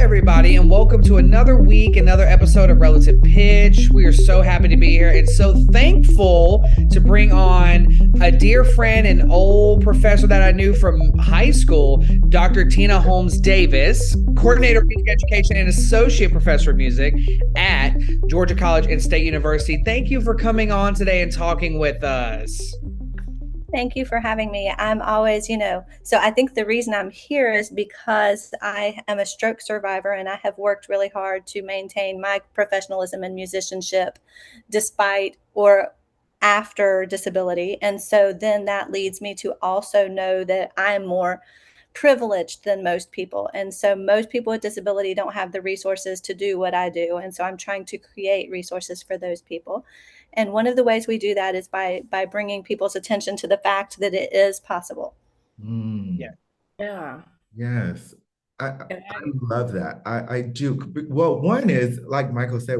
everybody, and welcome to another week, another episode of Relative Pitch. We are so happy to be here and so thankful to bring on a dear friend and old professor that I knew from high school, Dr. Tina Holmes-Davis, coordinator of music education and associate professor of music at Georgia College and State University. Thank you for coming on today and talking with us. Thank you for having me. I'm always, so I think the reason I'm here is because I am a stroke survivor and I have worked really hard to maintain my professionalism in musicianship despite or after disability. And so then that leads me to also know that I'm more privileged than most people. And so most people with disability don't have the resources to do what I do. And so I'm trying to create resources for those people. And one of the ways we do that is by bringing people's attention to the fact that it is possible. Yeah. Yeah. Yes. I And I love that. I do. Well, one is like Michael said,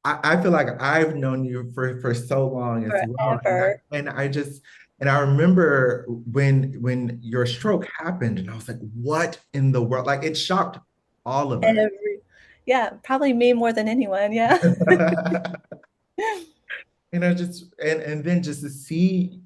I feel like I've known you for so long as well. Forever. And I remember when your stroke happened, and I was like, what in the world? Like it shocked all of us. Yeah, probably me more than anyone. Yeah. And and then just to see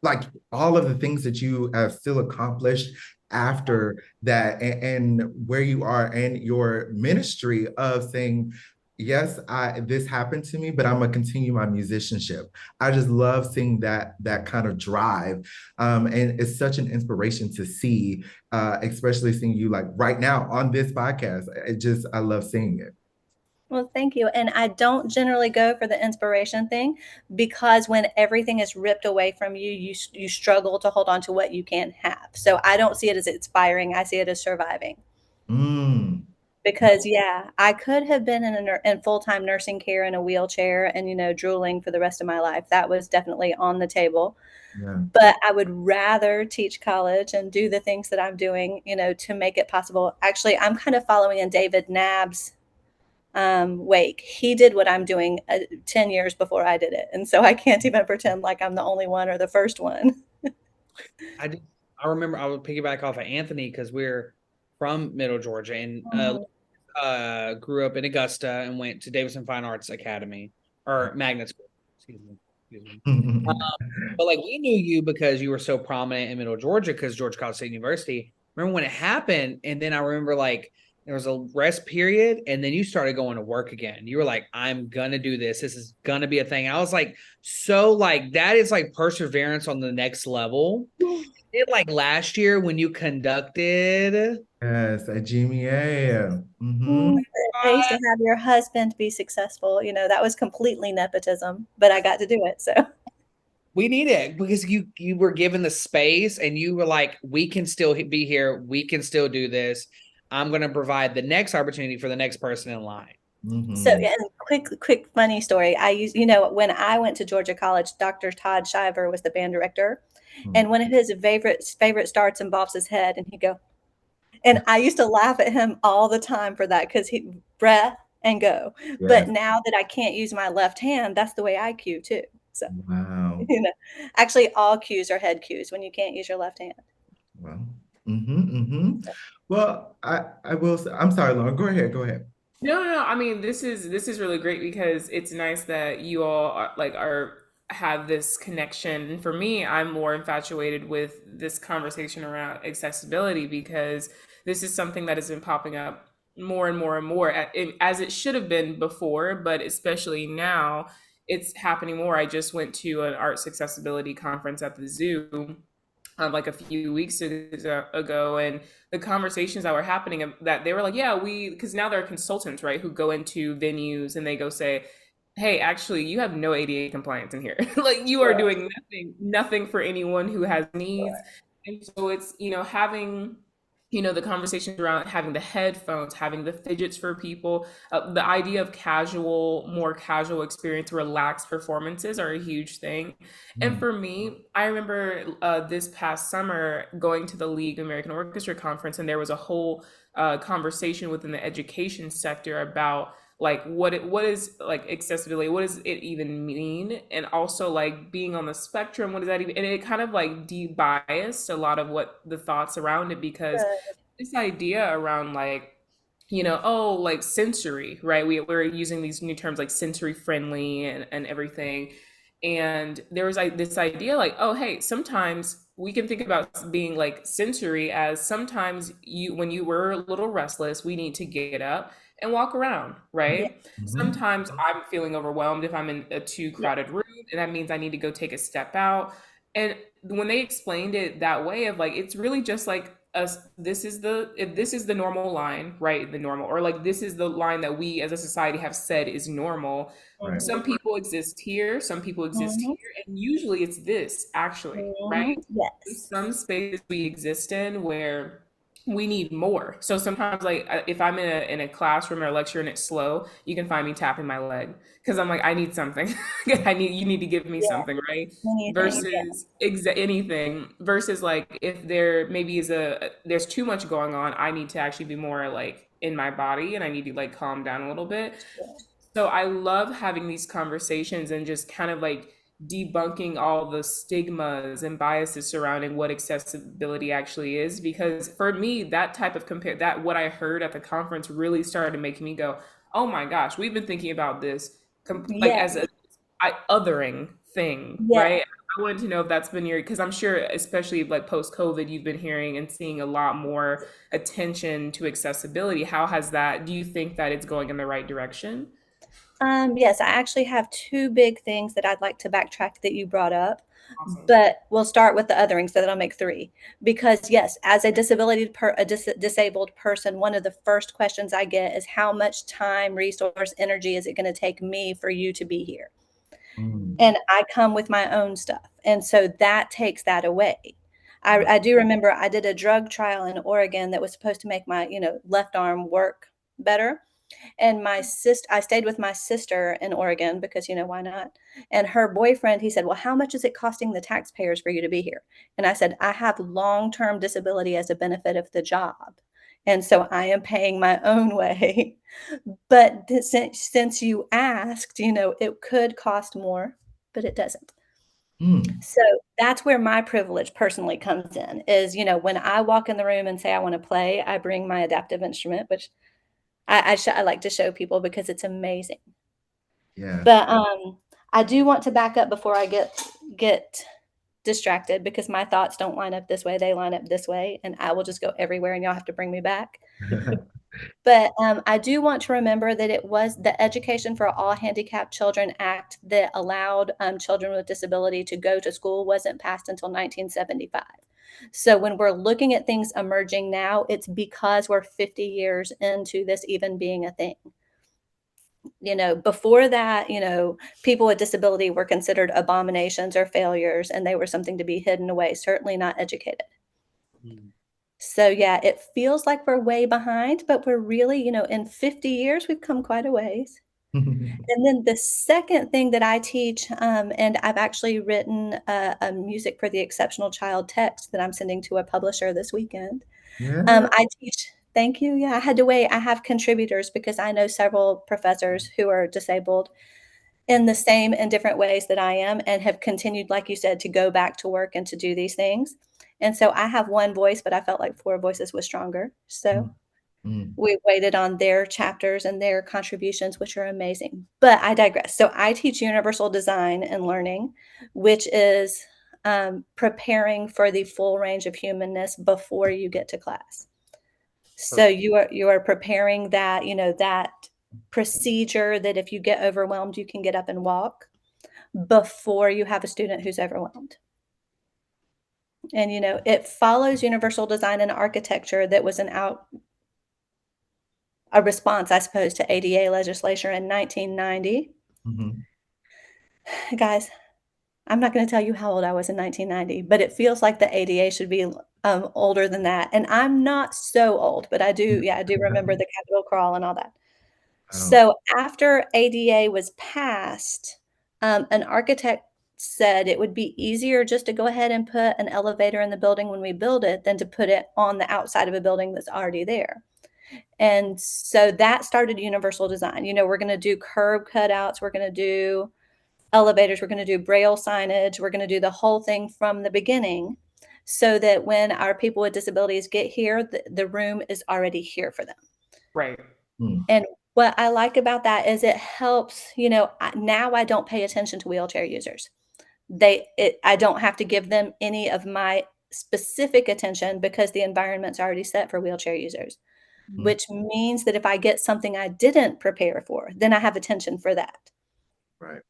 like all of the things that you have still accomplished after that, and where you are, and your ministry of saying, yes, I this happened to me, but I'm gonna continue my musicianship. I just love seeing that kind of drive. And it's such an inspiration to see, especially seeing you like right now on this podcast. I love seeing it. Well, thank you. And I don't generally go for the inspiration thing because when everything is ripped away from you, you struggle to hold on to what you can have. So I don't see it as inspiring. I see it as surviving. Mm. Because yeah, I could have been in full-time nursing care in a wheelchair and drooling for the rest of my life. That was definitely on the table. Yeah. But I would rather teach college and do the things that I'm doing, to make it possible. Actually, I'm kind of following in David Knapp's wake. He did what I'm doing 10 years before I did it. And so I can't even pretend like I'm the only one or the first one. I remember I would piggyback off of Anthony because we're from Middle Georgia and grew up in Augusta and went to Davidson Fine Arts Academy or Magnet School. Excuse me. But like we knew you because you were so prominent in Middle Georgia because Georgia College State University. Remember when it happened? And then I remember like there was a rest period and then you started going to work again. You were like, I'm gonna do this. This is gonna be a thing. I was like, so like that is like perseverance on the next level. It like last year when you conducted. Yes, at GMEA. It pays to have your husband be successful. That was completely nepotism, but I got to do it. So We need it because you were given the space and you were like, we can still be here. We can still do this. I'm going to provide the next opportunity for the next person in line. So yeah, quick funny story. I used, when I went to Georgia College, Dr. Todd Shiver was the band director, and one of his favorite starts involves his head, and he'd go, and I used to laugh at him all the time for that because he breath and go. Yes. But now that I can't use my left hand, that's the way I cue too. So Wow. actually all cues are head cues when you can't use your left hand. Well, well, I will say, I'm sorry, Lauren. Go ahead. Go ahead. no. I mean, this is really great because it's nice that you all are have this connection. And for me, I'm more infatuated with this conversation around accessibility because this is something that has been popping up more and more and more as it should have been before, but especially now it's happening more. I just went to an arts accessibility conference at the zoo like a few weeks ago, and the conversations that were happening that they were like, yeah, because now there are consultants, right, who go into venues and they go say, hey, actually, you have no ADA compliance in here. Like you are doing nothing for anyone who has needs. And so it's, having, the conversations around having the headphones, having the fidgets for people, the idea of more casual experience, relaxed performances are a huge thing. And for me, I remember this past summer going to the League American Orchestra Conference, and there was a whole conversation within the education sector about like what is like accessibility, what does it even mean, and also like being on the spectrum, what does that even, and it kind of like de-biased a lot of what the thoughts around it because this idea around like, oh, like sensory, right? We're using these new terms like sensory friendly and everything. And there was like this idea like, oh, hey, sometimes we can think about being like sensory as sometimes when you were a little restless, we need to get up and walk around, Yeah, right? Mhm. Sometimes I'm feeling overwhelmed if I'm in a too yeah, crowded room, and that means I need to go take a step out. And when they explained it that way of like it's really just like us, this is the, if this is the normal line, right? The normal, or like this is the line that we as a society have said is normal. Right. Some people exist here, some people exist hmm here, and usually it's this actually, right? yes, Some spaces we exist in where we need more. So sometimes, like if I'm in a classroom or a lecture and it's slow, you can find me tapping my leg because I'm like, I need something. You need to give me yeah, something, right? anything, yeah, Versus anything. Versus like if there maybe is there's too much going on, I need to actually be more like in my body and I need to like calm down a little bit. sure. So I love having these conversations and just kind of like debunking all the stigmas and biases surrounding what accessibility actually is. Because for me, that type of compare that what I heard at the conference really started making me go, oh my gosh, we've been thinking about this like Yeah, as a othering thing, yeah. right? I wanted to know if that's been your, because I'm sure, especially like post COVID, you've been hearing and seeing a lot more attention to accessibility. How has that, do you think that it's going in the right direction? Yes, I actually have two big things that I'd like to backtrack that you brought up, Awesome. but we'll start with the othering so that I'll make three. Because yes, as a disabled person, one of the first questions I get is how much time, resource, energy is it going to take me for you to be here? Mm. And I come with my own stuff, and so that takes that away. Right. I do remember I did a drug trial in Oregon that was supposed to make my left arm work better, and my sister, I stayed with my sister in Oregon because, why not? And her boyfriend, he said, well, how much is it costing the taxpayers for you to be here? And I said, I have long-term disability as a benefit of the job. And so I am paying my own way. But since you asked, it could cost more, but it doesn't. Mm. So that's where my privilege personally comes in is, when I walk in the room and say I want to play, I bring my adaptive instrument, which I like to show people because it's amazing. Yeah. But I do want to back up before I get distracted because my thoughts don't line up this way; they line up this way, and I will just go everywhere, and y'all have to bring me back. But I do want to remember that it was the Education for All Handicapped Children Act that allowed children with disability to go to school wasn't passed until 1975. So when we're looking at things emerging now, it's because we're 50 years into this even being a thing. Before that, people with disability were considered abominations or failures, and they were something to be hidden away, certainly not educated. Mm. So, yeah, it feels like we're way behind, but we're really, in 50 years, we've come quite a ways. And then the second thing that I teach, and I've actually written a music for the exceptional child text that I'm sending to a publisher this weekend. Yeah. I teach, thank you. Yeah, I had to wait. I have contributors because I know several professors who are disabled in the same and different ways that I am and have continued, like you said, to go back to work and to do these things. And so I have one voice, but I felt like four voices was stronger. So Mm. Mm. we waited on their chapters and their contributions, which are amazing. But I digress. So I teach universal design and learning, which is preparing for the full range of humanness before you get to class. So you are preparing that, that procedure that if you get overwhelmed, you can get up and walk before you have a student who's overwhelmed. And it follows universal design and architecture that was a response, I suppose, to ADA legislation in 1990. Mhm. Guys, I'm not going to tell you how old I was in 1990, but it feels like the ADA should be older than that. And I'm not so old, but I do, yeah, I do remember the Capitol crawl and all that. Oh. So after ADA was passed, an architect said it would be easier just to go ahead and put an elevator in the building when we build it than to put it on the outside of a building that's already there. And so that started universal design. We're going to do curb cutouts, we're going to do elevators, we're going to do braille signage, we're going to do the whole thing from the beginning so that when our people with disabilities get here, the room is already here for them. Right. Mm. And what I like about that is it helps, now I don't pay attention to wheelchair users. I don't have to give them any of my specific attention because the environment's already set for wheelchair users, Mm. which means that if I get something I didn't prepare for, then I have attention for that. Right.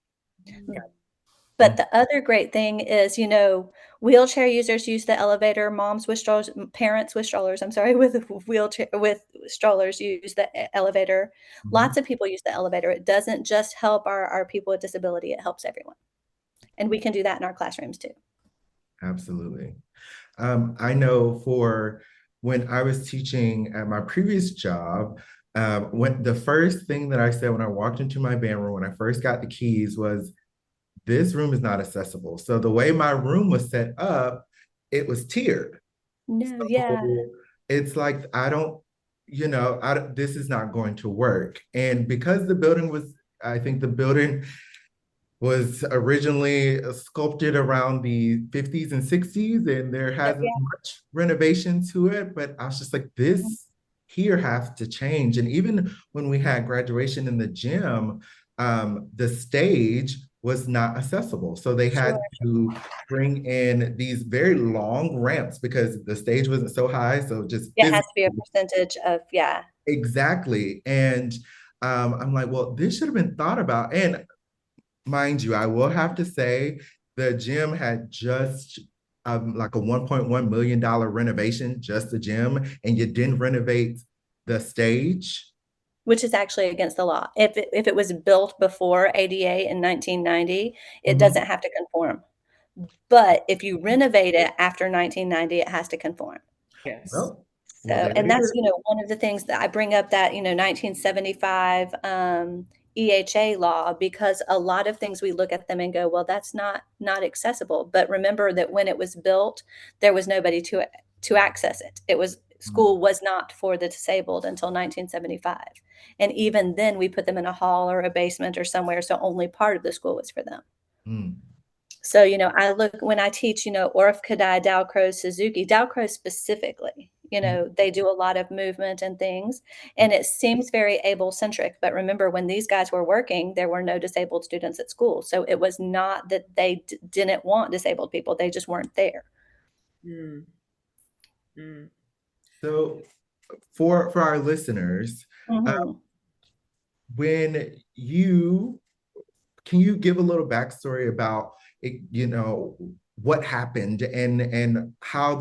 But Mm. the other great thing is, wheelchair users use the elevator, moms with strollers, parents with strollers, I'm sorry, with strollers use the elevator. Mhm. Lots of people use the elevator. It doesn't just help our people with disability, it helps everyone. And we can do that in our classrooms too. Absolutely. I know for when I was teaching at my previous job, when the first thing that I said when I walked into my band room, when I first got the keys, was this room is not accessible. So the way my room was set up, it was tiered. No, yeah, So it's like this is not going to work. And because I think the building was originally sculpted around the 50s and 60s, and there no, hasn't yeah. much renovation to it. But I was just like, this here has to change. And even when we had graduation in the gym, the stage was not accessible. So they had Sure. to bring in these very long ramps because the stage wasn't so high. So just It has physically, to be a percentage of, yeah. exactly. And I'm like, well, this should have been thought about. And mind you, I will have to say the gym had just like a $1.1 million renovation, just the gym, and you didn't renovate the stage. Which is actually against the law. If it was built before ADA in 1990, it Mhm. doesn't have to conform. But if you renovate it after 1990, it has to conform. Yes. Well, So, there and it that's, is. one of the things that I bring up, that, 1975 EHA law, because a lot of things we look at them and go, well, that's not accessible. But remember that when it was built, there was nobody to access it. School was not for the disabled until 1975. And even then we put them in a hall or a basement or somewhere, so only part of the school was for them. Mm. So, I look when I teach, Orf Kadai, Dalcroze, Suzuki, Dalcroze specifically, Mm. they do a lot of movement and things, and it seems very able centric. But remember, when these guys were working, there were no disabled students at school. So it was not that they didn't want disabled people, they just weren't there. Mm. Mm. So for our listeners, uh, Mhm. when you can you give a little backstory about it, what happened and how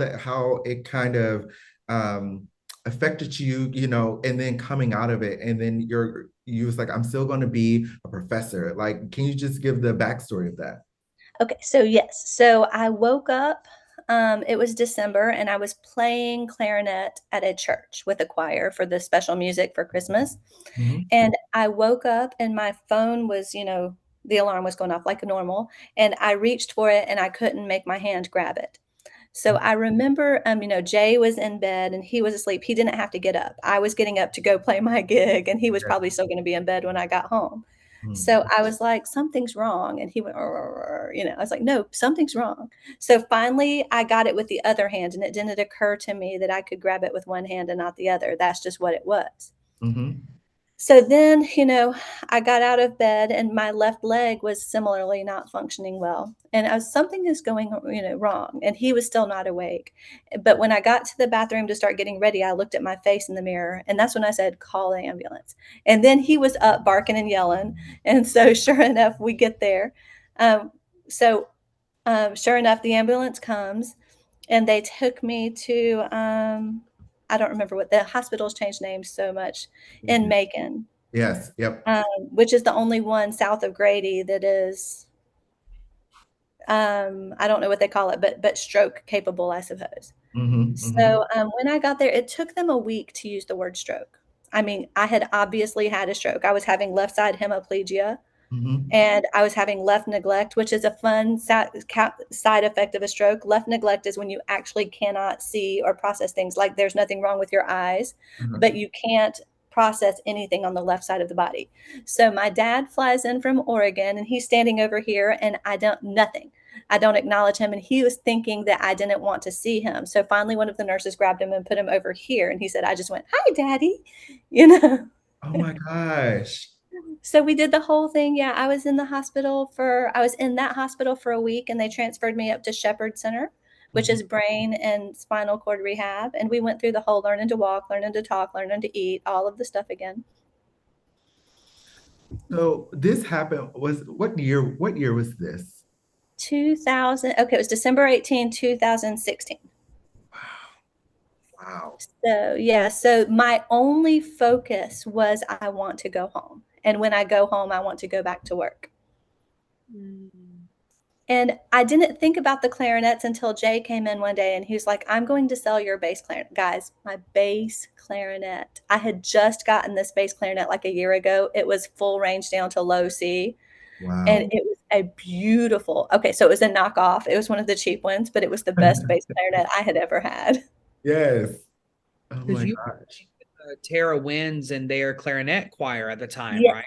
it kind of um, affected you, and then coming out of it, and then you was like, I'm still going to be a professor. Like, can you just give the backstory of that? Okay, so yes. So I woke up, it was December, and I was playing clarinet at a church with a choir for the special music for Christmas. Mhm. And I woke up and my phone was, the alarm was going off like normal. And I reached for it and I couldn't make my hand grab it. So I remember, Jay was in bed and he was asleep. He didn't have to get up. I was getting up to go play my gig, and he was Yeah. probably still going to be in bed when I got home. Mm. So I was like, something's wrong. And he went, "Arr," I was like, no, something's wrong. So finally, I got it with the other hand, and it didn't occur to me that I could grab it with one hand and not the other. That's just what it was. Mhm. So then, I got out of bed and my left leg was similarly not functioning well. And something is going, wrong. And he was still not awake. But when I got to the bathroom to start getting ready, I looked at my face in the mirror. And that's when I said, call the ambulance. And then he was up barking and yelling. And so, sure enough, we get there. Um, sure enough, the ambulance comes and they took me to, I don't remember what the hospital's changed names so much, in Macon, Yes. Yep. which is the only one south of Grady that is, I don't know what they call it, but stroke capable, I suppose. Mhm. Mhm. So when I got there, it took them a week to use the word stroke. I mean, I had obviously had a stroke. I was having left side hemiplegia. Mhm. And I was having left neglect, which is a fun side effect of a stroke. Left neglect is when you actually cannot see or process things. Like, there's nothing wrong with your eyes, Uh-huh. but you can't process anything on the left side of the body. So my dad flies in from Oregon and he's standing over here and I don't, nothing. I don't acknowledge him. And he was thinking that I didn't want to see him. So finally, one of the nurses grabbed him and put him over here. And he said, I just went, hi, Daddy, you know. Oh my gosh. So we did the whole thing. Yeah, I was in that hospital for a week, and they transferred me up to Shepherd Center, which Mhm. is brain and spinal cord rehab. And we went through the whole learning to walk, learning to talk, learning to eat, all of the stuff again. So this happened was what year? What year was this? 2000, okay, it was December 18, 2016. Wow. So, yeah, so my only focus was I want to go home. And when I go home, I want to go back to work. Mm. And I didn't think about the clarinets until Jay came in one day and he was like, I'm going to sell your bass clarinet. Guys, my bass clarinet. I had just gotten this bass clarinet like a year ago. It was full range down to low C. And Wow. it was a beautiful, okay, so it was a knockoff. It was one of the cheap ones, but it was the best bass clarinet I had ever had. Yes. Oh Because my you gosh. Tara Wynn's and their clarinet choir at the time, Yes, right?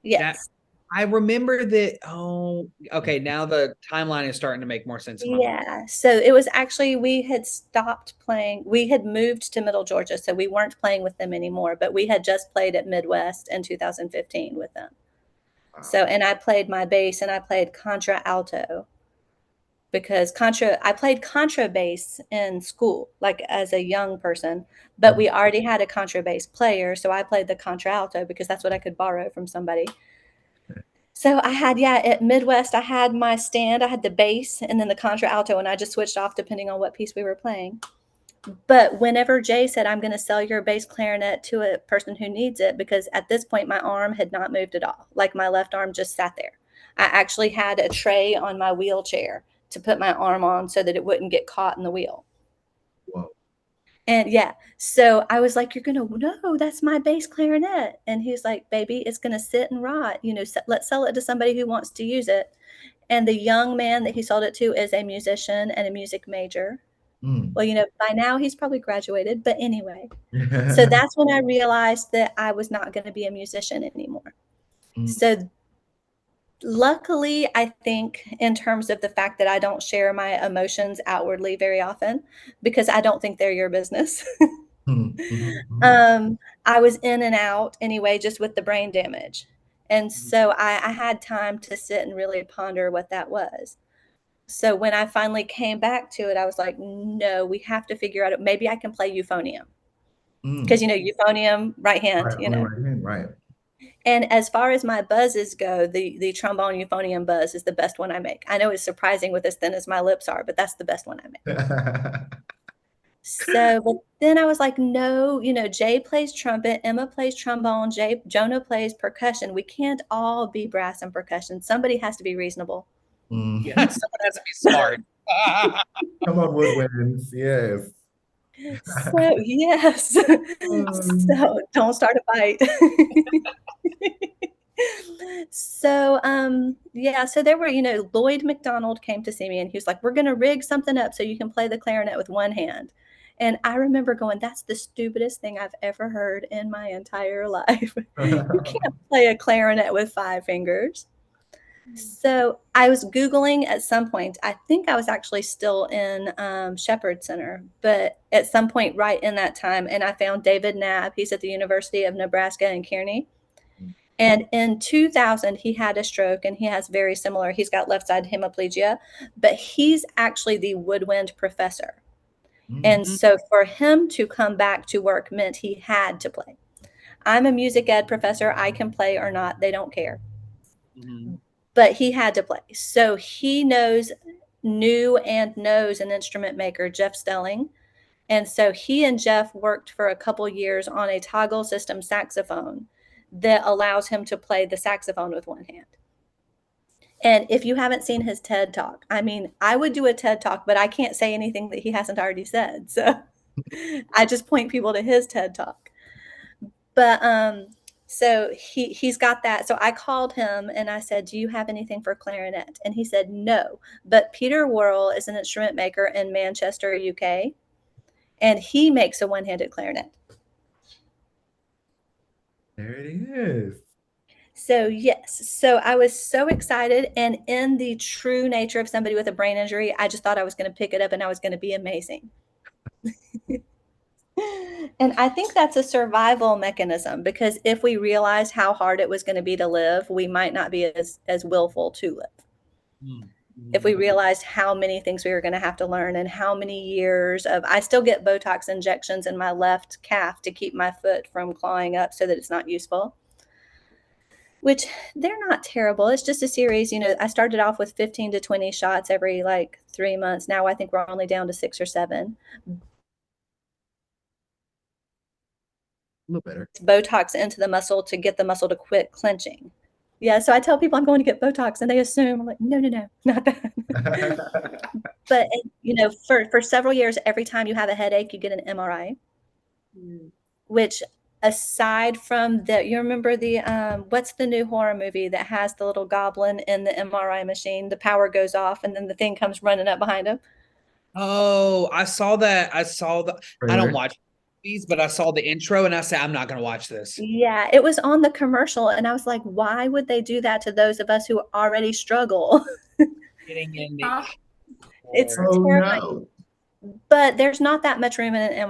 That yes. I remember that. Oh, okay. Now the timeline is starting to make more sense in my mind. Yeah. So it was actually, we had stopped playing. We had moved to Middle Georgia, so we weren't playing with them anymore, but we had just played at Midwest in 2015 with them. Wow. So, and I played my bass and I played contra alto because I played contrabass in school, like as a young person, but Mhm. we already had a contrabass player. So I played the contra alto because that's what I could borrow from somebody. So I had, yeah, at Midwest, I had my stand, I had the bass and then the contra alto, and I just switched off depending on what piece we were playing. But whenever Jay said, I'm going to sell your bass clarinet to a person who needs it, because at this point, my arm had not moved at all. Like my left arm just sat there. I actually had a tray on my wheelchair to put my arm on so that it wouldn't get caught in the wheel. Whoa. And yeah, so I was like, you're going to, no, that's my bass clarinet. And he's like, baby, it's going to sit and rot. You know, let's sell it to somebody who wants to use it. And the young man that he sold it to is a musician and a music major. Mm. Well, you know, by now he's probably graduated, but anyway. So that's when I realized that I was not going to be a musician anymore. Mm. So luckily, I think in terms of the fact that I don't share my emotions outwardly very often, because I don't think they're your business. Mm. Mhm. Mhm. um, I was in and out anyway, just with the brain damage. And so I had time to sit and really ponder what that was. So when I finally came back to it, I was like, no, we have to figure out, maybe I can play euphonium. Because, Mm. you know, euphonium, right hand, Right. you Only know. right hand. Right. And as far as my buzzes go, the trombone euphonium buzz is the best one I make. I know it's surprising with as thin as my lips are, but that's the best one I make. So, but then I was like, no, you know, Jay plays trumpet, Emma plays trombone, Jonah plays percussion. We can't all be brass and percussion. Somebody has to be reasonable. Mm. Yeah, someone has to be smart. Come on, woodwinds. Yes. So, yes. Um, So, don't start a fight. So, yeah, so there were, you know, Lloyd McDonald came to see me and he was like, we're going to rig something up so you can play the clarinet with one hand. And I remember going, that's the stupidest thing I've ever heard in my entire life. You can't play a clarinet with 5 fingers. So I was Googling at some point. I think I was actually still in Shepherd Center, but at some point right in that time, and I found David Knapp. He's at the University of Nebraska in Kearney. And in 2000, he had a stroke and he has very similar, he's got left side hemiplegia, but he's actually the woodwind professor. Mm. And so for him to come back to work meant he had to play. I'm a music ed professor. I can play or not, they don't care. Mhm. But he had to play. So he knew and knows an instrument maker, Jeff Stelling. And so he and Jeff worked for a couple years on a toggle system saxophone that allows him to play the saxophone with one hand. And if you haven't seen his TED talk, I mean, I would do a TED talk, but I can't say anything that he hasn't already said. So I just point people to his TED talk. But so he's got that. So I called him and I said, do you have anything for clarinet? And he said, no. But Peter Worrell is an instrument maker in Manchester, UK, and he makes a one-handed clarinet. There it is. So, yes. So I was so excited. And in the true nature of somebody with a brain injury, I just thought I was going to pick it up and I was going to be amazing. And I think that's a survival mechanism because if we realized how hard it was going to be to live, we might not be as willful to live. If we realized how many things we were going to have to learn and how many years of, I still get Botox injections in my left calf to keep my foot from clawing up so that it's not useful, which they're not terrible. It's just a series. I started off with 15 to 20 shots every like 3 months. Now I think we're only down to 6 or 7. A little better. Botox into the muscle to get the muscle to quit clenching. Yeah, so I tell people I'm going to get Botox, and they assume I'm like, no, not that. But for several years, every time you have a headache, you get an MRI, which aside from that, you remember the what's the new horror movie that has the little goblin in the MRI machine? The power goes off, and then the thing comes running up behind him. Oh, I saw that. I don't Trailer. watch movies, but I saw the intro and I said, I'm not going to watch this. Yeah, it was on the commercial, and I was like, why would they do that to those of us who already struggle? Getting in the It's Oh terrifying. no. But there's not that much room in an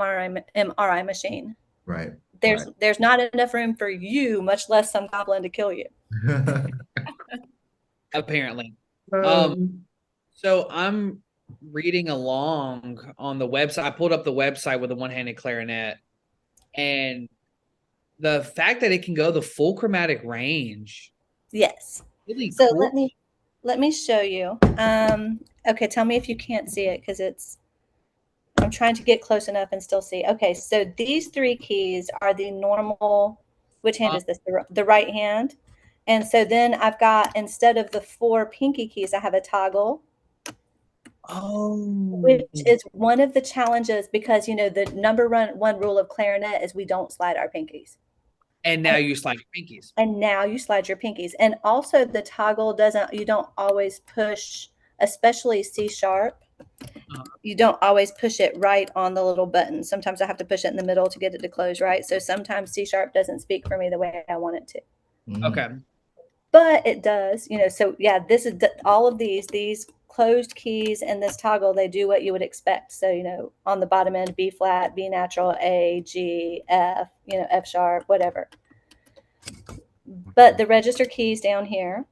MRI machine. Right. There's not enough room for you, much less some goblin to kill you. apparently. Um, So I'm reading along on the website. I pulled up the website with the one-handed clarinet, and the fact that it can go the full chromatic range, Yes. really So cool. let me show you. Okay, tell me if you can't see it because I'm trying to get close enough and still see. Okay, so these 3 keys are the normal. Which hand is this? The right hand. And so then I've got, instead of the 4 pinky keys, I have a toggle. Oh, Which is one of the challenges because, the number one rule of clarinet is we don't slide our pinkies. and now you slide your pinkies. And now you slide your pinkies. And also the toggle you don't always push, especially C sharp. You don't always push it right on the little button. Sometimes I have to push it in the middle to get it to close right. So sometimes C sharp doesn't speak for me the way I want it to. Okay. But it does, so yeah, this is all of these closed keys and this toggle, they do what you would expect. So, on the bottom end, B flat, B natural, A, G, F, F sharp, whatever. But the register keys down here,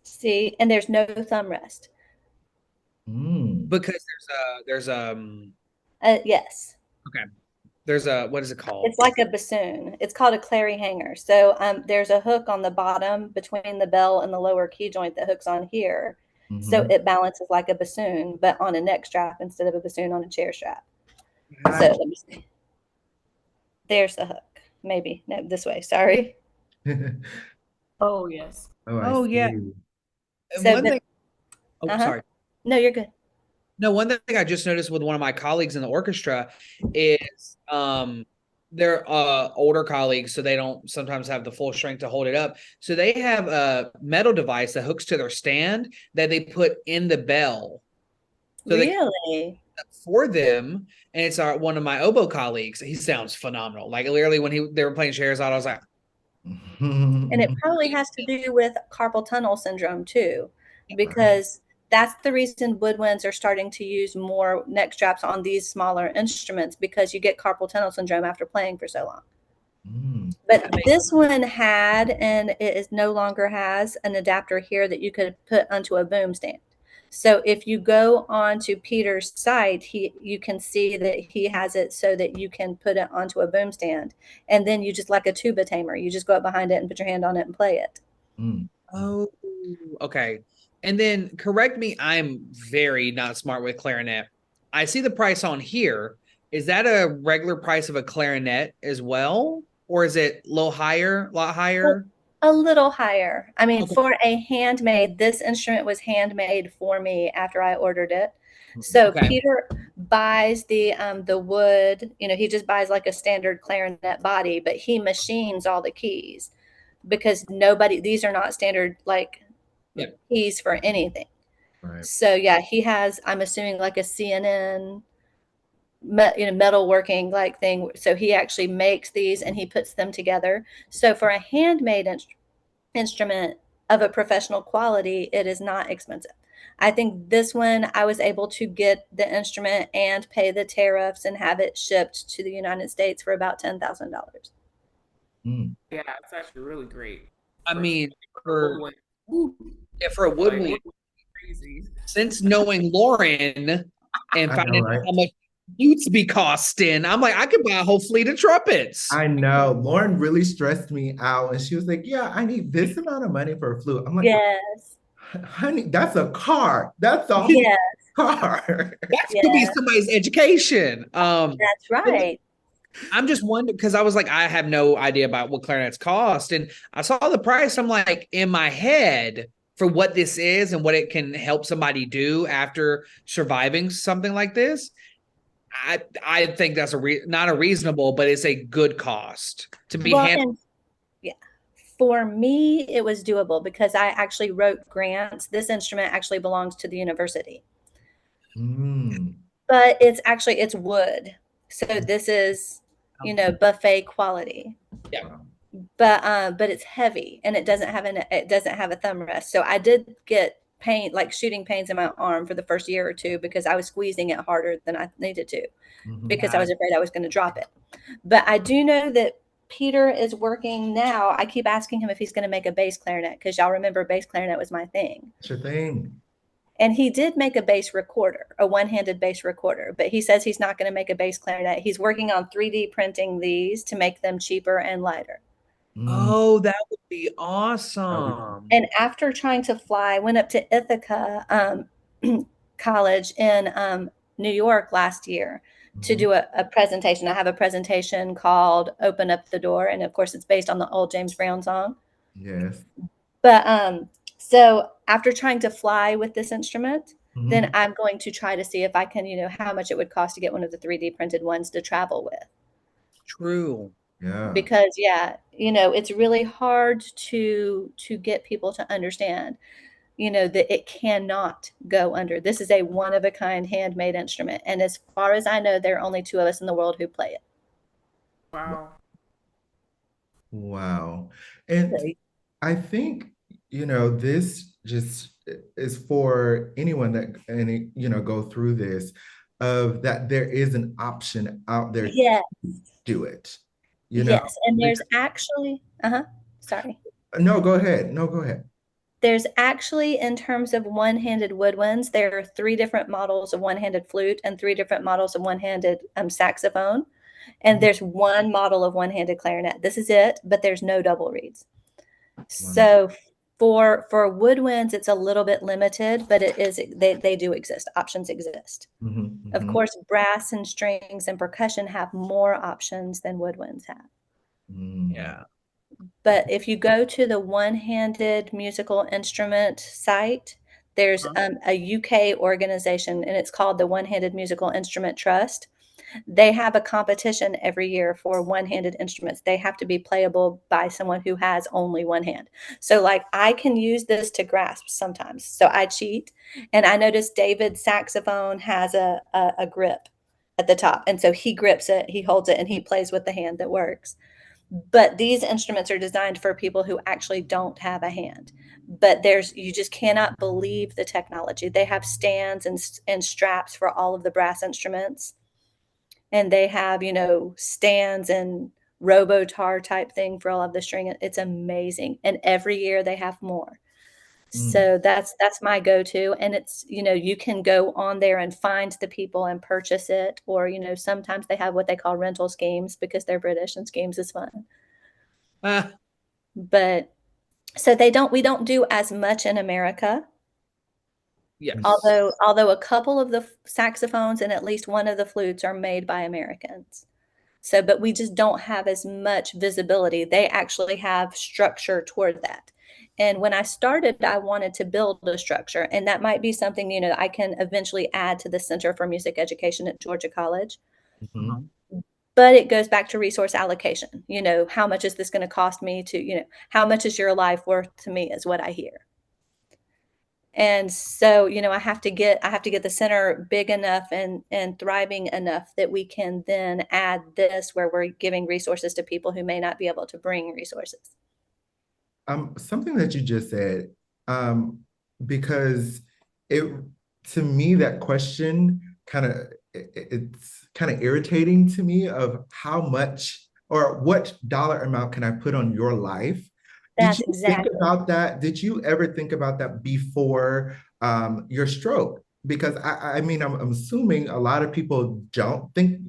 see, and there's no thumb rest. Because there's yes. Okay. There's what is it called? It's like a bassoon. It's called a clary hanger. So there's a hook on the bottom between the bell and the lower key joint that hooks on here. So it balances like a bassoon, but on a neck strap instead of a bassoon on a chair strap. So let me see. There's the hook. Maybe. No, this way. Sorry. Oh, yes. Oh, yeah. So one thing. Oh, sorry. No, you're good. No, one thing I just noticed with one of my colleagues in the orchestra is they're older colleagues, so they don't sometimes have the full strength to hold it up. So they have a metal device that hooks to their stand that they put in the bell. So really? For them, and it's one of my oboe colleagues. He sounds phenomenal. Like literally when they were playing Scheherazade, I was like, and it probably has to do with carpal tunnel syndrome too, because that's the reason woodwinds are starting to use more neck straps on these smaller instruments, because you get carpal tunnel syndrome after playing for so long. But this one had, and it no longer has, an adapter here that you could put onto a boom stand. So if you go on to Peter's site, you can see that he has it so that you can put it onto a boom stand. And then you just, like a tuba tamer, you just go up behind it and put your hand on it and play it. Oh, okay. And then correct me, I'm very not smart with clarinet. I see the price on here. Is that a regular price of a clarinet as well? Or is it a lot higher? A little higher. I mean, for a handmade, this instrument was handmade for me after I ordered it. So Peter buys the wood, he just buys like a standard clarinet body, but he machines all the keys because these are not standard keys for anything. Right. So yeah, he has, I'm assuming, like a CNN metalworking like thing. So he actually makes these and he puts them together. So for a handmade instrument of a professional quality, it is not expensive. I think this one I was able to get the instrument and pay the tariffs and have it shipped to the United States for about $10,000. Mm. Yeah, it's actually really great I for mean, a for woodwind. Woo. yeah, for a Like woodwind, crazy. since knowing Lauren and I know, finding out right? how much flutes be costing, I'm like, I could buy a whole fleet of trumpets. I know. Lauren really stressed me out, and she was like, "Yeah, I need this amount of money for a flute." I'm like, Yes. "Honey, that's a car. That's a whole Yeah. car." That could be Yeah. somebody's education. That's But right. I'm just wondering because I was like, I have no idea about what clarinets cost, and I saw the price. I'm like, in my head for what this is and what it can help somebody do after surviving something like this. I think that's not a reasonable, but it's a good cost to be Well, handled. and yeah, for me, it was doable because I actually wrote grants. This instrument actually belongs to the university, Mm. but it's wood. So this is, buffet quality. Yeah, Wow. But it's heavy and it doesn't have a thumb rest. So I did get pain, like shooting pains in my arm for the first year or two because I was squeezing it harder than I needed to Mhm. because I was afraid I was going to drop it. But I do know that Peter is working now. I keep asking him if he's going to make a bass clarinet because y'all remember bass clarinet was my thing. That's your thing. And he did make a bass recorder, a one-handed bass recorder, but he says he's not going to make a bass clarinet. He's working on 3D printing these to make them cheaper and lighter. Mm. oh, that would be That would- awesome. And after trying to fly, I went up to Ithaca College in New York last year to Mhm. do a presentation. I have a presentation called Open Up the Door. And of course, it's based on the old James Brown song. Yes. But so after trying to fly with this instrument, then Mhm. I'm going to try to see if I can, how much it would cost to get one of the 3D printed ones to travel with. True. Yeah. Because yeah, it's really hard to get people to understand, that it cannot go under. This is a one of a kind handmade instrument. And as far as I know, there are only two of us in the world who play it. Wow. Wow. And I think, this just is for anyone that any, go through this, of that there is an option out there to Yeah. do it. You know, Yes. And there's actually, sorry. no, go ahead. No, go ahead. There's actually, in terms of one-handed woodwinds, there are three different models of one-handed flute and three different models of one-handed saxophone. And there's one model of one-handed clarinet. This is it, but there's no double reeds. Wow. So for woodwinds, it's a little bit limited, but they do exist. Options exist. Mhm, Of mhm, course, brass and strings and percussion have more options than woodwinds have. mm. Yeah. But if you go to the one-handed musical instrument site, there's a UK organization, and it's called the One-Handed Musical Instrument Trust. They have a competition every year for one-handed instruments. They have to be playable by someone who has only one hand. So, like, I can use this to grasp sometimes. So I cheat, and I noticed David's saxophone has a grip at the top, and so he grips it, he holds it, and he plays with the hand that works. But these instruments are designed for people who actually don't have a hand. But you just cannot believe the technology. They have stands and straps for all of the brass instruments, and they have, stands and robotar type thing for all of the string. It's amazing. And every year they have more. Mm. So that's my go-to. And it's, you can go on there and find the people and purchase it. Or, sometimes they have what they call rental schemes because they're British and schemes is fun. Uh, But so we don't do as much in America. yes. Although a couple of the saxophones and at least one of the flutes are made by Americans. So, but we just don't have as much visibility. They actually have structure toward that. And when I started, I wanted to build a structure, and that might be something, I can eventually add to the Center for Music Education at Georgia College. Uh-huh. Mhm. But it goes back to resource allocation. How much is this going to cost me to, how much is your life worth to me is what I hear. And so, I have to get the center big enough and thriving enough that we can then add this where we're giving resources to people who may not be able to bring resources. Something that you just said, um, because it to me that question it's kind of irritating to me of how much or what dollar amount can I put on your life? Did That's you think exactly. about that? Did you ever think about that before your stroke? Because I mean, I'm assuming a lot of people don't think,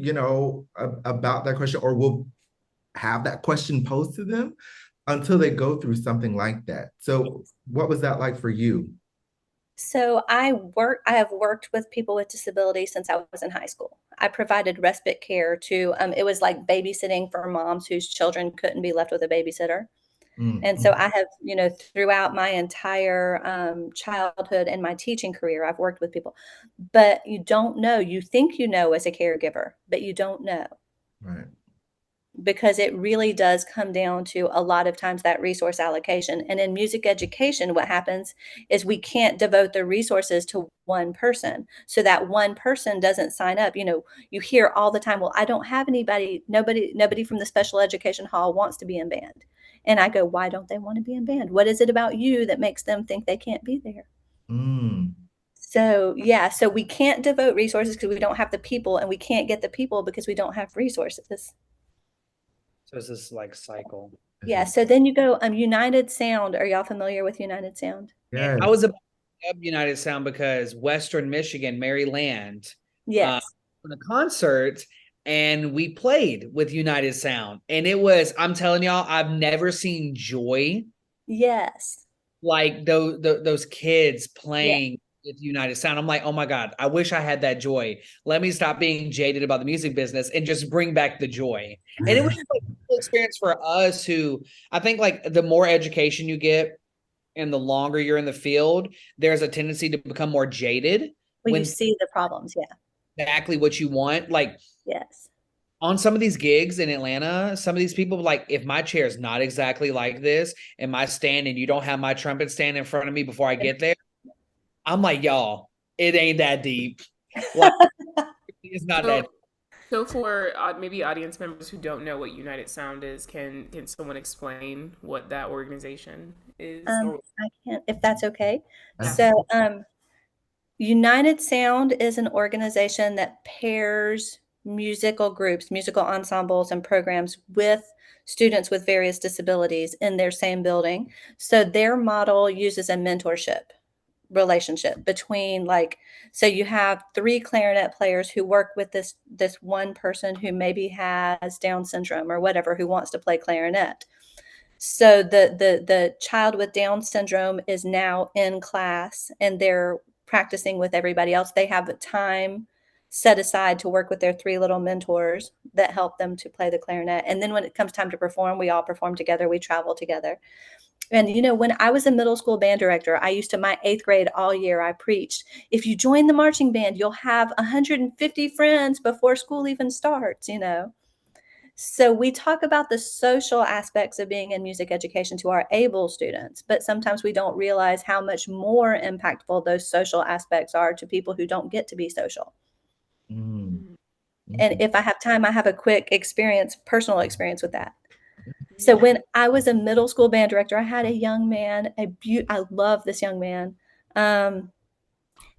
about that question or will have that question posed to them until they go through something like that. So, what was that like for you? So I have worked with people with disabilities since I was in high school. I provided respite care to, it was like babysitting for moms whose children couldn't be left with a babysitter. And so Mm-hmm. I have, throughout my entire childhood and my teaching career, I've worked with people. But you don't know. You think you know as a caregiver, but you don't know, Right. because it really does come down to a lot of times that resource allocation. And in music education, what happens is we can't devote the resources to one person. So that one person doesn't sign up. You hear all the time, well, I don't have anybody, nobody from the special education hall wants to be in band. And I go, why don't they want to be in band? What is it about you that makes them think they can't be there? Mm. So, yeah, so we can't devote resources because we don't have the people, and we can't get the people because we don't have resources. So it's this like cycle. This Yeah, is so then you go, United Sound. Are y'all familiar with United Sound? I yes. was about to dub United Sound because Western Michigan, Maryland, uh, Yes. in a concert, and we played with United Sound, and it was. I'm telling y'all, I've never seen joy Yes. like those kids Yeah. playing with United Sound. I'm like, oh my God, I wish I had that joy. Let me stop being jaded about the music business and just bring back the joy. And it was just like a cool experience for us who I think like the more education you get and the longer you're in the field, there's a tendency to become more jaded Well, you when see the problems. Yeah. exactly what you want. Like Yes. on some of these gigs in Atlanta, some of these people like, if my chair is not exactly like this and my stand and you don't have my trumpet stand in front of me before I get there, I'm like, y'all, it ain't that deep. Like, it's not that. So, so for maybe audience members who don't know what United Sound is, can someone explain what that organization is? Or I can't, if that's okay. yeah. So, United Sound is an organization that pairs musical groups, musical ensembles, and programs with students with various disabilities in their same building. So their model uses a mentorship relationship between, like, so you have three clarinet players who work with this one person who maybe has Down syndrome or whatever, who wants to play clarinet. So the child with Down syndrome is now in class and they're practicing with everybody else. They have a time set aside to work with their three little mentors that help them to play the clarinet. And then when it comes time to perform, we all perform together, we travel together. And when I was a middle school band director, I used to, my eighth grade all year, I preached, if you join the marching band, you'll have 150 friends before school even starts. So we talk about the social aspects of being in music education to our able students, but sometimes we don't realize how much more impactful those social aspects are to people who don't get to be social. Mm. And Okay. if I have time, I have a quick experience, personal experience with that. So when I was a middle school band director, I had a young man, I love this young man. And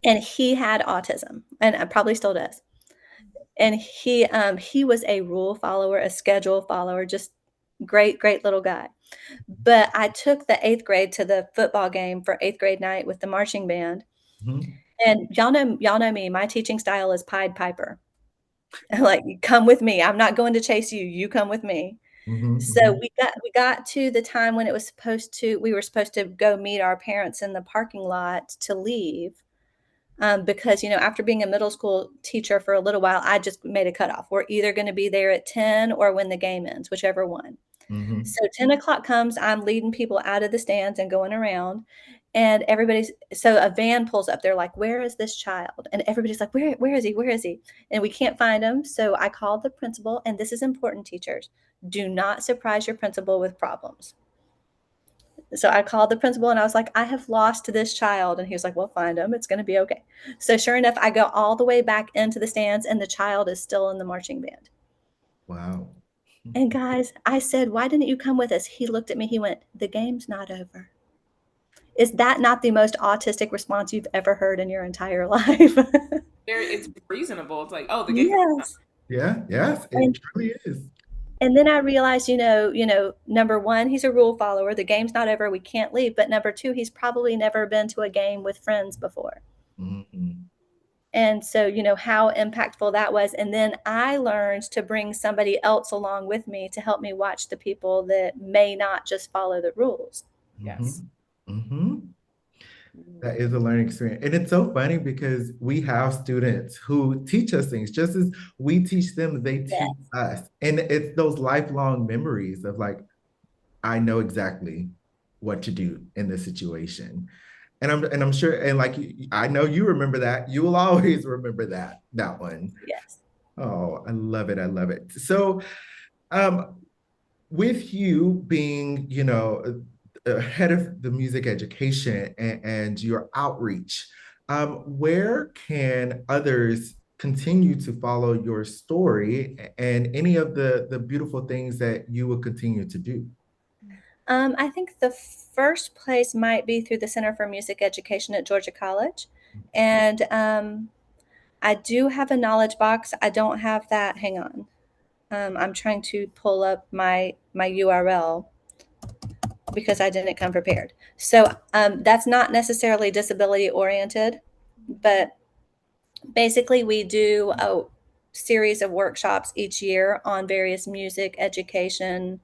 he had autism, and probably still does. And he was a rule follower, a schedule follower, just great little guy. But I took the eighth grade to the football game for eighth grade night with the marching band. Mhm. And y'all know me. My teaching style is Pied Piper. Like, come with me. I'm not going to chase you. You come with me. Mhm. So Mhm. we got to the time when we were supposed to go meet our parents in the parking lot to leave. Because after being a middle school teacher for a little while, I just made a cutoff. We're either going to be there at 10 or when the game ends, whichever one. Mhm. So 10 o'clock comes, I'm leading people out of the stands and going around. And so a van pulls up. They're like, where is this child? And everybody's like, where is he? Where is he? And we can't find him. So I called the principal, and this is important, teachers. Do not surprise your principal with problems. So I called the principal and I was like, I have lost this child. And he was like, well, find him. It's going to be okay. So sure enough, I go all the way back into the stands and the child is still in the marching band. Wow. And guys, I said, why didn't you come with us? He looked at me. He went, the game's not over. Is that not the most autistic response you've ever heard in your entire life? It's reasonable. It's like, oh, the game. Yes. Yeah, yes, it And truly is. and then I realized, number one, he's a rule follower. The game's not over. We can't leave. But number two, he's probably never been to a game with friends before. Mhm. And so, how impactful that was. And then I learned to bring somebody else along with me to help me watch the people that may not just follow the rules. Yes. Mhm. Mhm. That is a learning experience. And it's so funny because we have students who teach us things just as we teach them, they teach Yes. us. And it's those lifelong memories of like, I know exactly what to do in this situation. And I'm sure, and like I know you remember that. You will always remember that one. Yes. Oh, I love it. I love it. So um with you being, head of the music education and your outreach, where can others continue to follow your story and any of the beautiful things that you will continue to do? I think the first place might be through the Center for Music Education at Georgia College. And I do have a knowledge box. I don't have that. Hang on. I'm trying to pull up my URL because I didn't come prepared. So that's not necessarily disability oriented, but basically we do a series of workshops each year on various music education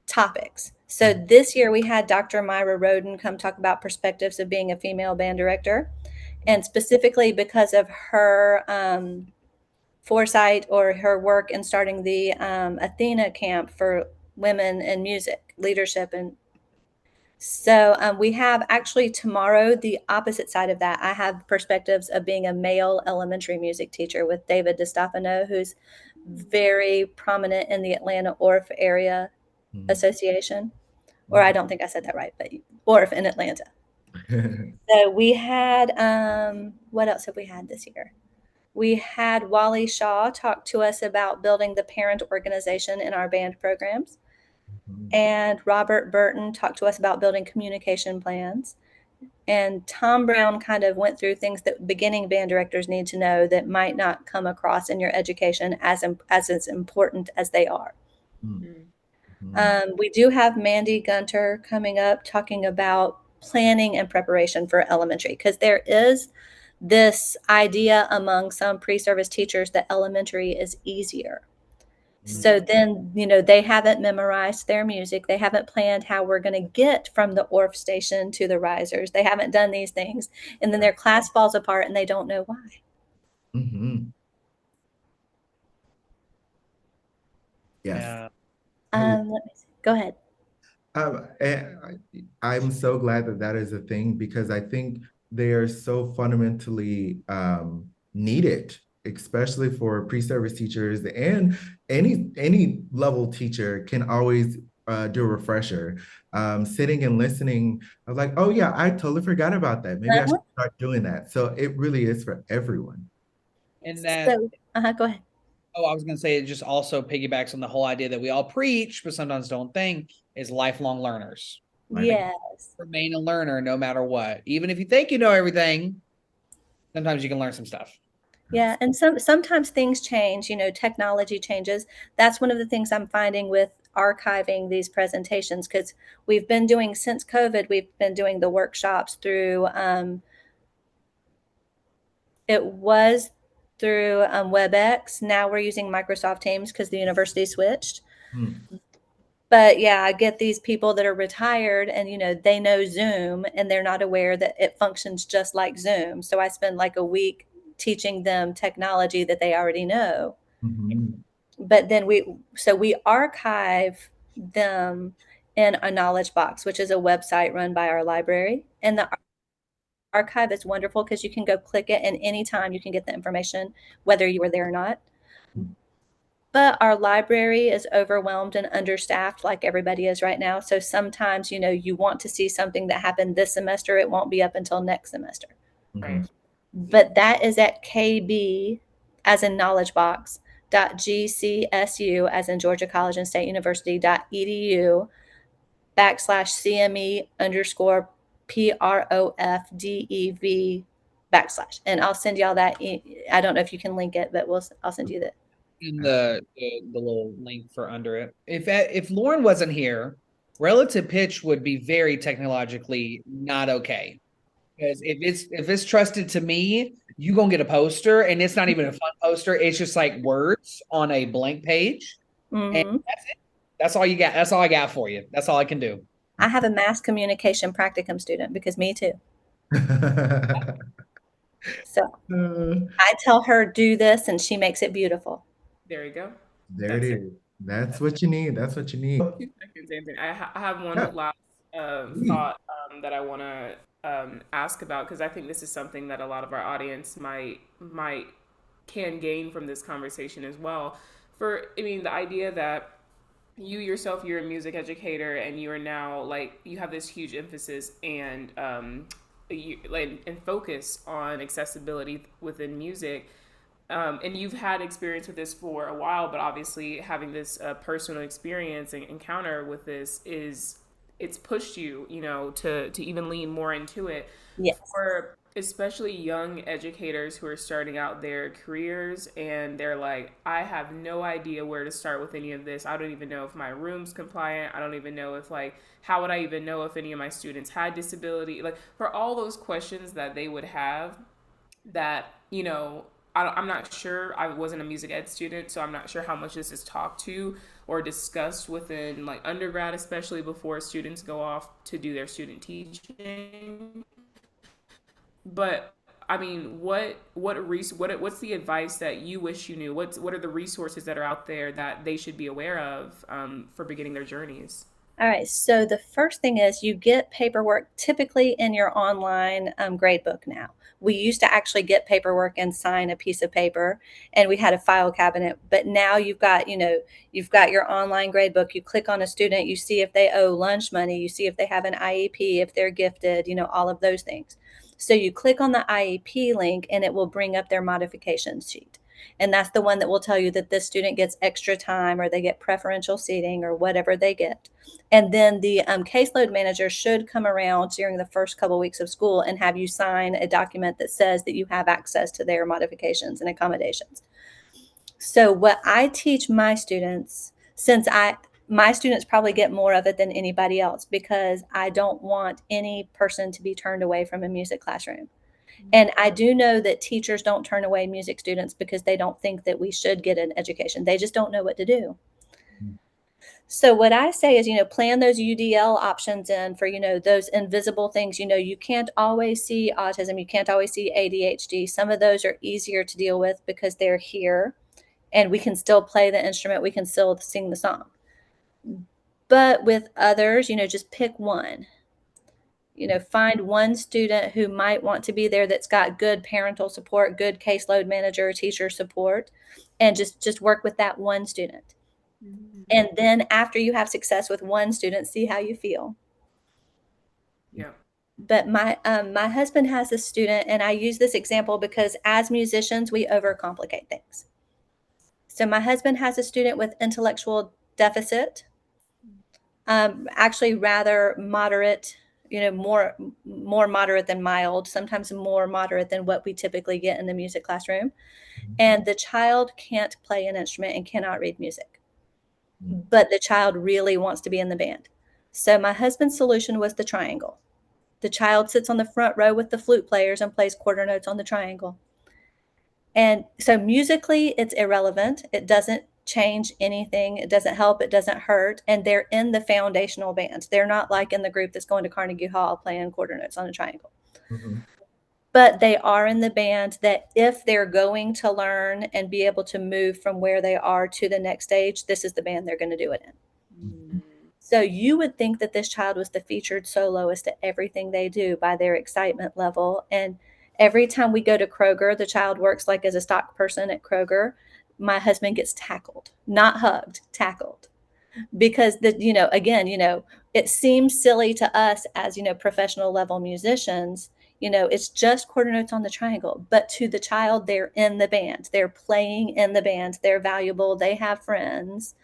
topics. So this year we had Dr. Myra Roden come talk about perspectives of being a female band director, and specifically because of her foresight or her work in starting the Athena camp for women in music leadership. And so we have actually tomorrow the opposite side of that. I have perspectives of being a male elementary music teacher with David DiStefano, who's very prominent in the Atlanta Orff area association. Or I don't think I said that right, but Orff in Atlanta. So we had what else have we had this year? We had Wally Shaw talk to us about building the parent organization in our band programs. And Robert Burton talked to us about building communication plans. And Tom Brown kind of went through things that beginning band directors need to know that might not come across in your education as important as they are. We do have Mandy Gunter coming up talking about planning and preparation for elementary, because there is this idea among some pre-service teachers that elementary is easier. So then, they haven't memorized their music. They haven't planned how we're going to get from the Orff station to the risers. They haven't done these things. And then their class falls apart and they don't know why. Mhm. Yes. Yeah. Let me see. Go ahead. I'm so glad that that is a thing because I think they are so fundamentally needed, especially for pre-service teachers and any level teacher can always do a refresher. Sitting and listening, I was like, oh yeah, I totally forgot about that. Maybe I should start doing that. So it really is for everyone. And that, So, go ahead. oh, I was going to say, it just also piggybacks on the whole idea that we all preach, but sometimes don't think, is lifelong learners. Right? Yes. Remain a learner no matter what. Even if you think you know everything, sometimes you can learn some stuff. Yeah, and sometimes things change, technology changes. That's one of the things I'm finding with archiving these presentations, because we've been doing, since COVID, we've been doing the workshops through it was through WebEx. Now we're using Microsoft Teams because the university switched. But yeah, I get these people that are retired and, they know Zoom and they're not aware that it functions just like Zoom. So I spend like a week teaching them technology that they already know. But then we archive them in a knowledge box, which is a website run by our library. And the archive is wonderful because you can go click it and anytime you can get the information, whether you were there or not. But our library is overwhelmed and understaffed like everybody is right now. So sometimes, you want to see something that happened this semester, it won't be up until next semester. Right. But that is at KB, as in knowledge box, .gcsu, as in Georgia College and State University, .edu /CME underscore PROFDEV /. And I'll send y'all that. I don't know if you can link it, but I'll send you that. In the little link for under it. If Lauren wasn't here, relative pitch would be very technologically not okay. Because if it's trusted to me, you gonna get a poster, and it's not even a fun poster. It's just like words on a blank page, and that's it. That's all you got. That's all I got for you. That's all I can do. I have a mass communication practicum student, because me too. So I tell her do this, and she makes it beautiful. There you go. There it is. That's what you need. That's what you need. 2 seconds, Anthony. I have one last thought that I want to ask about, because I think this is something that a lot of our audience might can gain from this conversation as well. The idea that you yourself, you're a music educator, and you are now, like, you have this huge emphasis and focus on accessibility within music. And you've had experience with this for a while, but obviously having this personal experience and encounter with this it's pushed you, to even lean more into it. Yes. For especially young educators who are starting out their careers and they're like, I have no idea where to start with any of this. I don't even know if my room's compliant. I don't even know if, like, how would I even know if any of my students had disability? Like, for all those questions that they would have, that, I'm not sure. I wasn't a music ed student, so I'm not sure how much this is talked to or discussed within, like, undergrad, especially before students go off to do their student teaching. But I mean, what's the advice that you wish you knew? What are the resources that are out there that they should be aware of for beginning their journeys? All right. So the first thing is, you get paperwork typically in your online grade book now. We used to actually get paperwork and sign a piece of paper, and we had a file cabinet. But now you've got your online grade book. You click on a student, you see if they owe lunch money, you see if they have an IEP, if they're gifted, all of those things. So you click on the IEP link, and it will bring up their modification sheet. And that's the one that will tell you that this student gets extra time, or they get preferential seating, or whatever they get. And then the caseload manager should come around during the first couple of weeks of school and have you sign a document that says that you have access to their modifications and accommodations. So what I teach my students, my students probably get more of it than anybody else, because I don't want any person to be turned away from a music classroom. And I do know that teachers don't turn away music students because they don't think that we should get an education. They just don't know what to do. So what I say is, plan those UDL options in for, those invisible things. You can't always see autism. You can't always see ADHD. Some of those are easier to deal with because they're here, and we can still play the instrument. We can still sing the song. But with others, just pick one. Find one student who might want to be there that's got good parental support, good caseload manager, teacher support, and just work with that one student. And then after you have success with one student, see how you feel. Yeah. But my husband has a student, and I use this example because as musicians, we overcomplicate things. So my husband has a student with intellectual deficit, actually rather moderate, more moderate than mild, sometimes more moderate than what we typically get in the music classroom. And the child can't play an instrument and cannot read music, but the child really wants to be in the band. So my husband's solution was the triangle. The child sits on the front row with the flute players and plays quarter notes on the triangle. And so musically, it's irrelevant. It doesn't change anything. It doesn't help. It doesn't hurt. And they're in the foundational band. They're not like in the group that's going to Carnegie Hall playing quarter notes on a triangle. But they are in the band that if they're going to learn and be able to move from where they are to the next stage, this is the band they're going to do it in. So you would think that this child was the featured soloist at everything they do by their excitement level. And every time we go to Kroger, the child works like as a stock person at Kroger. my husband gets tackled, not hugged, tackled. Because again, it seems silly to us as, professional level musicians, it's just quarter notes on the triangle, but to the child, they're in the band, they're playing in the band, they're valuable, they have friends,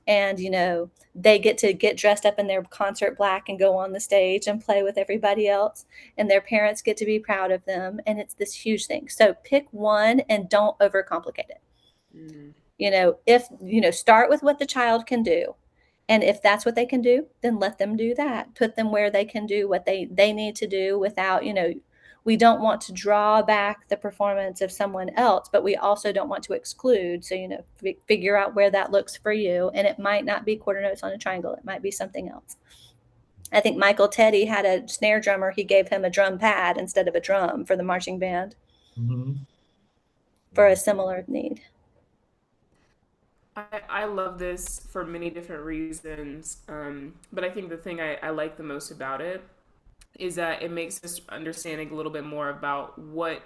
and they get to get dressed up in their concert black and go on the stage and play with everybody else, and their parents get to be proud of them, and it's this huge thing. So pick one and don't overcomplicate it. Mm. If start with what the child can do, and if that's what they can do, then let them do that. Put them where they can do what they need to do without, we don't want to draw back the performance of someone else, but we also don't want to exclude. So, figure out where that looks for you. And it might not be quarter notes on a triangle. It might be something else. I think Michael Teddy had a snare drummer. He gave him a drum pad instead of a drum for the marching band for a similar need. I love this for many different reasons, but I think the thing I like the most about it is that it makes us understanding a little bit more about what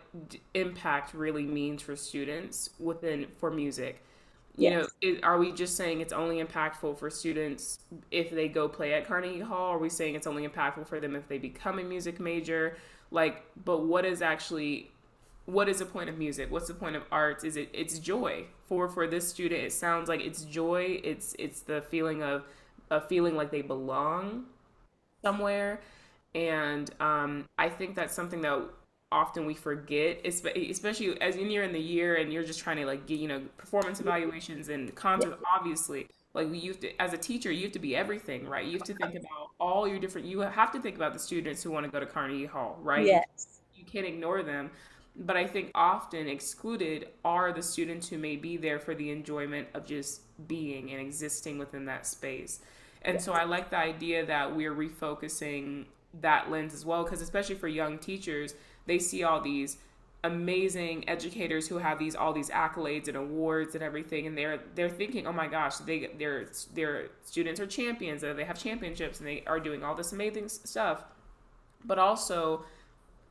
impact really means for students for music. Yes. Are we just saying it's only impactful for students if they go play at Carnegie Hall? Are we saying it's only impactful for them if they become a music major? But what is the point of music? What's the point of arts? It's joy for this student. It sounds like it's joy. It's the feeling of feeling like they belong somewhere. And I think that's something that often we forget, especially as you're in the year and you're just trying to get performance evaluations and concerts. Obviously, you have to, as a teacher, you have to be everything, right? You have to think about all your different. You have to think about the students who want to go to Carnegie Hall, right? Yes. You can't ignore them. But I think often excluded are the students who may be there for the enjoyment of just being and existing within that space. And so I like the idea that we're refocusing that lens as well, because especially for young teachers, they see all these amazing educators who have all these accolades and awards and everything, and they're thinking, oh my gosh, their students are champions, they have championships, and they are doing all this amazing stuff. But also,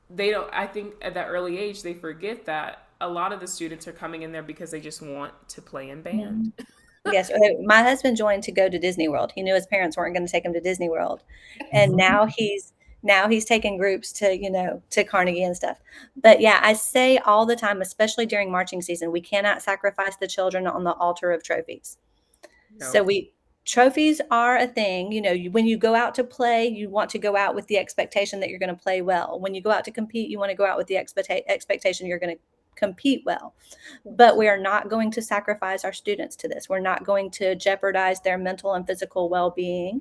they don't. I think at that early age, they forget that a lot of the students are coming in there because they just want to play in band. Yes, my husband joined to go to Disney World. He knew his parents weren't going to take him to Disney World, and now he's taking groups to Carnegie and stuff. But yeah, I say all the time, especially during marching season, we cannot sacrifice the children on the altar of trophies. No. So trophies are a thing. When you go out to play, you want to go out with the expectation that you're going to play well. When you go out to compete, you want to go out with the expectation you're going to compete well. But we are not going to sacrifice our students to this. We're not going to jeopardize their mental and physical well-being.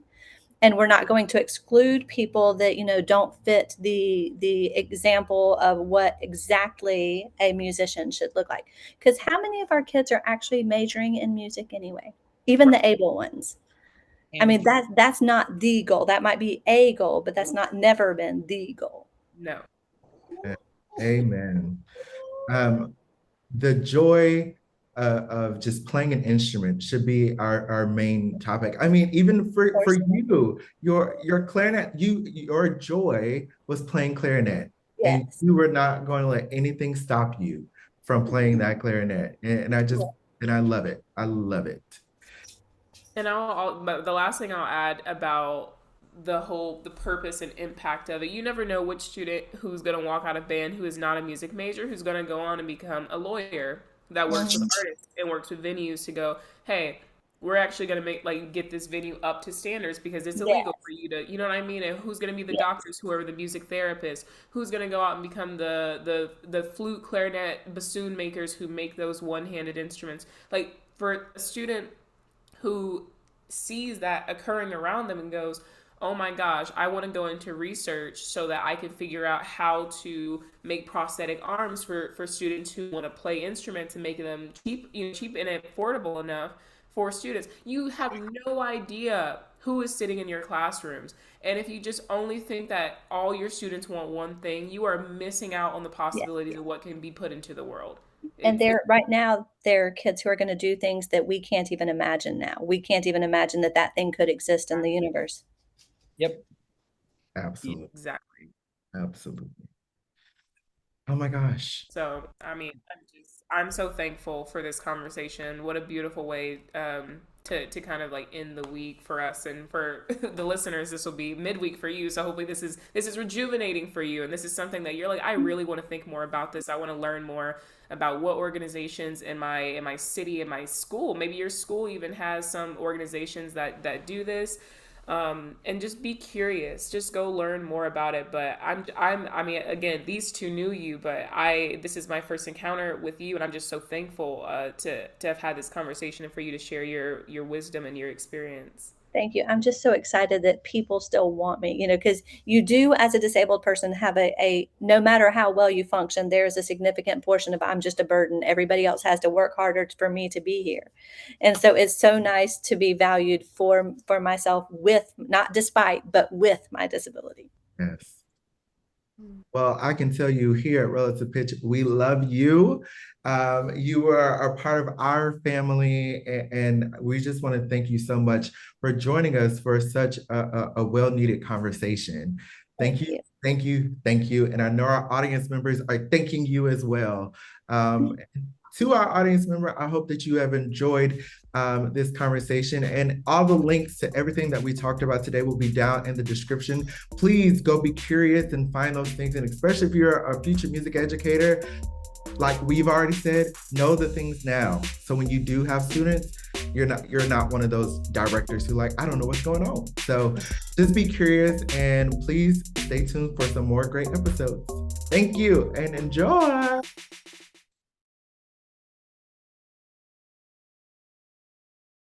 And we're not going to exclude people that, don't fit the example of what exactly a musician should look like. Because how many of our kids are actually majoring in music anyway? Even the able ones. I mean, that's not the goal. That might be a goal, but that's not never been the goal. No. Amen. The joy of just playing an instrument should be our main topic. I mean, even for you, your clarinet, your joy was playing clarinet, and Yes. you were not going to let anything stop you from playing that clarinet. And I love it. I love it. And but the last thing I'll add about the purpose and impact of it, you never know which student who's going to walk out of band who is not a music major, who's going to go on and become a lawyer that works with artists and works with venues to go, hey, we're actually going to get this venue up to standards because it's illegal for you to, you know what I mean? And who's going to be the doctors, who are the music therapists, who's going to go out and become the flute, clarinet, bassoon makers who make those one-handed instruments. Like, for a student who sees that occurring around them and goes, oh my gosh, I want to go into research so that I can figure out how to make prosthetic arms for students who want to play instruments and make them cheap and affordable enough for students. You have no idea who is sitting in your classrooms. And if you just only think that all your students want one thing, you are missing out on the possibilities of what can be put into the world. And right now, there are kids who are going to do things that we can't even imagine now. We can't even imagine that thing could exist in the universe. Yep. Absolutely. Exactly. Absolutely. Oh my gosh. So, I mean, I'm so thankful for this conversation. What a beautiful way to kind of like end the week for us, and for the listeners. This will be midweek for you, so hopefully this is rejuvenating for you, and this is something that you're like, I really want to think more about this. I want to learn more about what organizations in my city, in my school. Maybe your school even has some organizations that do this. And just be curious. Just go learn more about it. But I mean, again, these two knew you, but this is my first encounter with you, and I'm just so thankful to have had this conversation and for you to share your wisdom and your experience. Thank you. I'm just so excited that people still want me, because you do, as a disabled person, have no matter how well you function, there's a significant portion of I'm just a burden. Everybody else has to work harder for me to be here. And so it's so nice to be valued for myself with, not despite, but with my disability. Yes. Well, I can tell you here at Relative Pitch, we love you. You are a part of our family, and we just want to thank you so much for joining us for such a well-needed conversation. Thank you, thank you, thank you. And I know our audience members are thanking you as well. To our audience member, I hope that you have enjoyed this conversation, and all the links to everything that we talked about today will be down in the description. Please go be curious and find those things. And especially if you're a future music educator, like we've already said, know the things now. So when you do have students, you're not one of those directors who like, I don't know what's going on. So just be curious, and please stay tuned for some more great episodes. Thank you and enjoy.